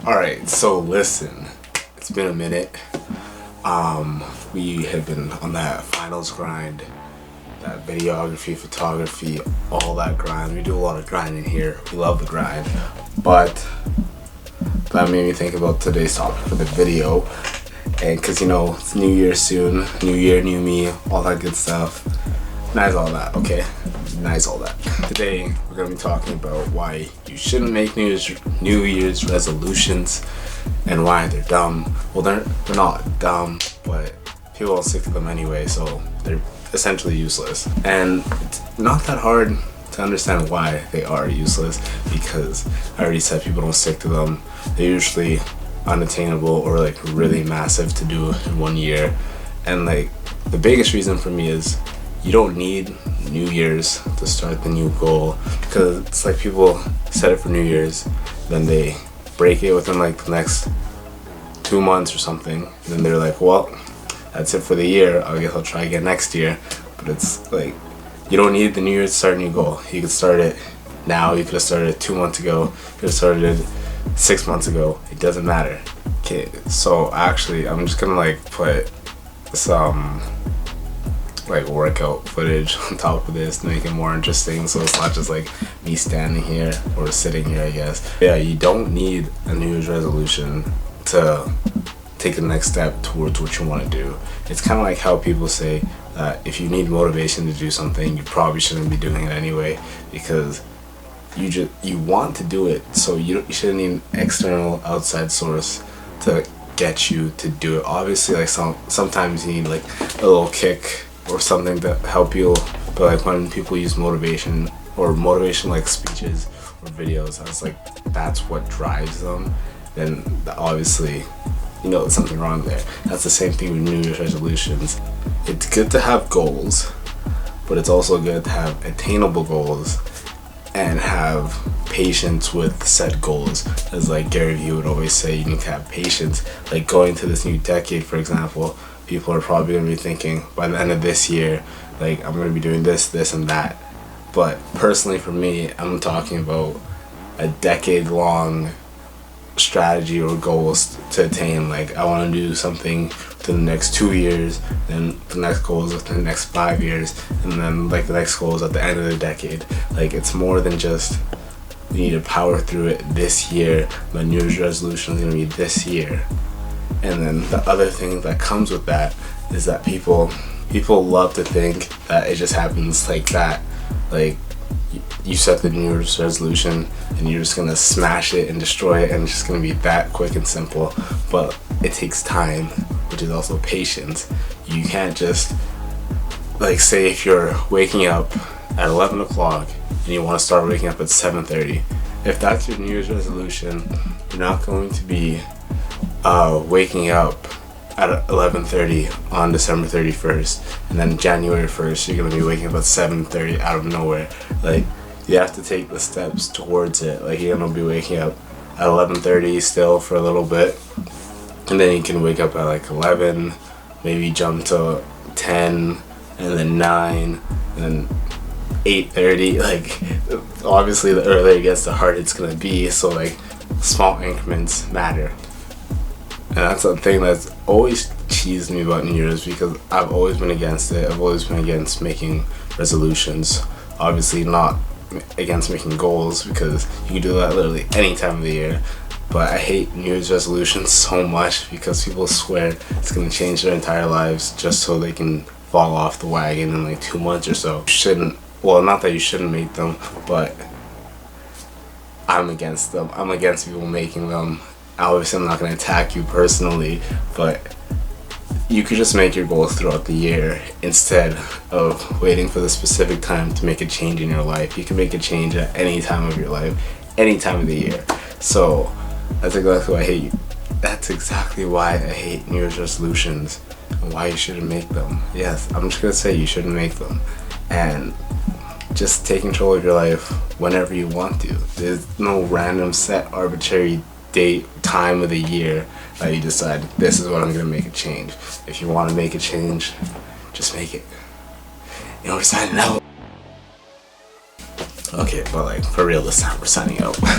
Alright, so listen, it's been a minute. We have been on that finals grind, that videography, photography, all that grind. We do a lot of grinding here. We love the grind. But that made me think about today's topic for the video. And cause it's New Year soon, New Year, new me, all that good stuff. Nice all that, okay? Nice all that. Today we're gonna be talking about why you shouldn't make New Year's resolutions and why they're dumb. Well, they're not dumb, but people will stick to them anyway, so they're essentially useless. And it's not that hard to understand why they are useless, because I already said people don't stick to them. They're usually unattainable or like really massive to do in 1 year. And like the biggest reason for me is you don't need New Year's to start the new goal, because it's like people set it for New Year's, then they break it within like the next 2 months or something, and then they're like, well, that's it for the year, I guess I'll try again next year. But it's like, you don't need the New Year's to start a new goal. You could start it now, you could have started it 2 months ago, you could have started it 6 months ago, it doesn't matter. Okay, so actually I'm just gonna like put some like workout footage on top of this to make it more interesting, so it's not just like me standing here or sitting here, I guess. Yeah, you don't need a New Year's resolution to take the next step towards what you want to do. It's kind of like how people say that if you need motivation to do something, you probably shouldn't be doing it anyway, because you want to do it, so you shouldn't need an external outside source to get you to do it. Obviously, like sometimes you need like a little kick or something to help you, but like when people use motivation or motivation like speeches or videos, that's what drives them, then obviously there's something wrong there. That's the same thing with New Year's resolutions. It's good to have goals, but it's also good to have attainable goals and have patience with set goals. As like Gary Vee would always say, you need to have patience. Like going to this new decade, for example, people are probably going to be thinking by the end of this year, like, I'm going to be doing this, this, and that. But personally for me, I'm talking about a decade-long strategy or goals to attain. Like, I want to do something within the next 2 years, then the next goal is within the next 5 years, and then like the next goal is at the end of the decade. Like, it's more than just we need to power through it this year. My New Year's resolution is going to be this year. And then the other thing that comes with that is that people love to think that it just happens like that. Like, you set the New Year's resolution and you're just gonna smash it and destroy it, and it's just gonna be that quick and simple. But it takes time, which is also patience. You can't just, like, say if you're waking up at 11 o'clock and you want to start waking up at 7:30. If that's your New Year's resolution, you're not going to be waking up at 11:30 on December 31st, and then January 1st you're gonna be waking up at 7:30 out of nowhere. Like, you have to take the steps towards it. Like, you're gonna be waking up at 11:30 still for a little bit, and then you can wake up at like 11, maybe jump to 10, and then 9, and then 8:30. Like, obviously the earlier it gets, the harder it's gonna be, so like small increments matter. And that's the thing that's always cheesed me about New Year's, because I've always been against it. I've always been against making resolutions. Obviously not against making goals, because you can do that literally any time of the year. But I hate New Year's resolutions so much because people swear it's going to change their entire lives just so they can fall off the wagon in like 2 months or so. Not that you shouldn't make them, but I'm against them. I'm against people making them. Obviously, I'm not going to attack you personally, but you could just make your goals throughout the year instead of waiting for the specific time to make a change in your life. You can make a change at any time of your life, any time of the year. So that's exactly why I hate you. That's exactly why I hate New Year's resolutions and why you shouldn't make them. Yes, I'm just going to say you shouldn't make them. And just take control of your life whenever you want to. There's no random set arbitrary date, time of the year that you decide this is when I'm gonna make a change. If you want to make a change, just make it. We're signing out. Okay, but like for real this time, we're signing out.